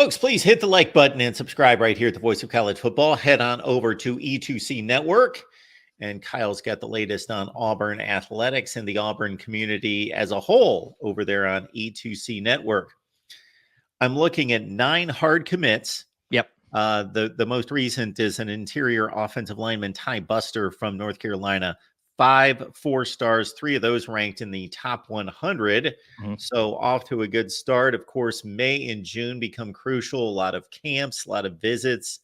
Folks, please hit the like button and subscribe right here at the Voice of College Football. Head on over to E2C Network. And Kyle's got the latest on Auburn athletics and the Auburn community as a whole over there on E2C Network. I'm looking at 9 hard commits. Yep. The most recent is an interior offensive lineman, Ty Buster from North Carolina. 5 4 stars, 3 of those ranked in the top 100. So off to a good start. Of course, May and June become crucial. A lot of camps, a lot of visits,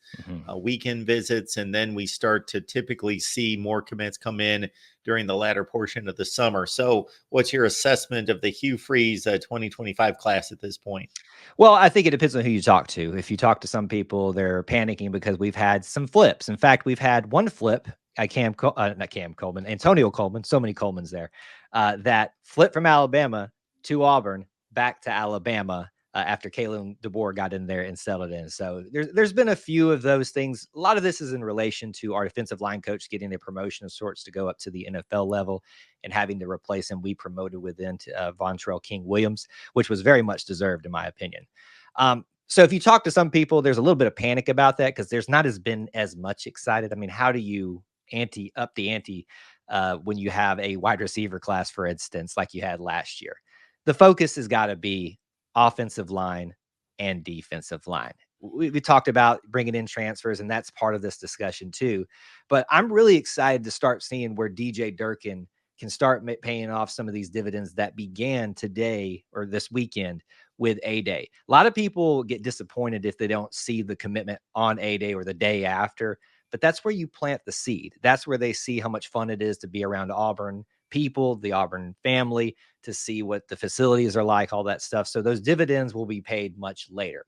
weekend visits, and then we start to typically see more commits come in during the latter portion of the summer. So what's your assessment of the Hugh Freeze 2025 class at this point? Well, I think it depends on who you talk to. If you talk to some people, they're panicking because we've had some flips. In fact, we've had one flip. Antonio Coleman, so many Colemans there, that flipped from Alabama to Auburn, back to Alabama after Kalen DeBoer got in there and settled in. So there's been a few of those things. A lot of this is in relation to our defensive line coach getting a promotion of sorts to go up to the NFL level and having to replace him. We promoted within to Vontrell King Williams, which was very much deserved, in my opinion. So if you talk to some people, there's a little bit of panic about that because there's not been as much excited. I mean, how do you up the ante when you have a wide receiver class, for instance, like you had last year? The focus has got to be offensive line and defensive line. We talked about bringing in transfers, and that's part of this discussion too. But I'm really excited to start seeing where DJ Durkin can start paying off some of these dividends that began today or this weekend with A-Day. A lot of people get disappointed if they don't see the commitment on A-Day or the day after. But that's where you plant the seed. That's where they see how much fun it is to be around Auburn people, the Auburn family, to see what the facilities are like, all that stuff. So those dividends will be paid much later.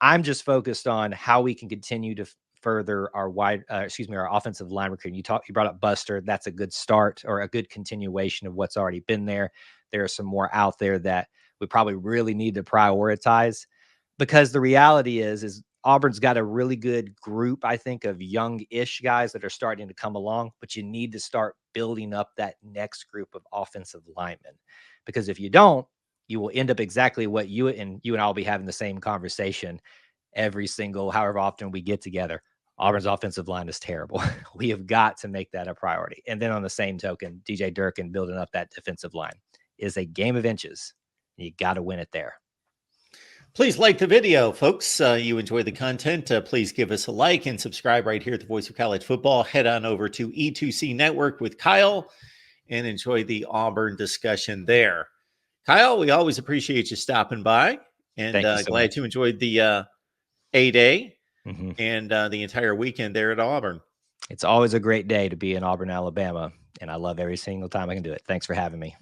I'm just focused on how we can continue to further our our offensive line recruiting. You brought up Buster. That's a good start or a good continuation of what's already been there. There are some more out there that we probably really need to prioritize, because the reality is Auburn's got a really good group, I think, of young-ish guys that are starting to come along, but you need to start building up that next group of offensive linemen, because if you don't, you will end up exactly what you and I will be having the same conversation every single, however often we get together. Auburn's offensive line is terrible. We have got to make that a priority. And then on the same token, DJ Durkin building up that defensive line is a game of inches. You got to win it there. Please like the video, folks. You enjoy the content. Please give us a like and subscribe right here at the Voice of College Football. Head on over to E2C Network with Kyle and enjoy the Auburn discussion there. Kyle, we always appreciate you stopping by, and glad you enjoyed the A-Day and the entire weekend there at Auburn. It's always a great day to be in Auburn, Alabama, and I love every single time I can do it. Thanks for having me.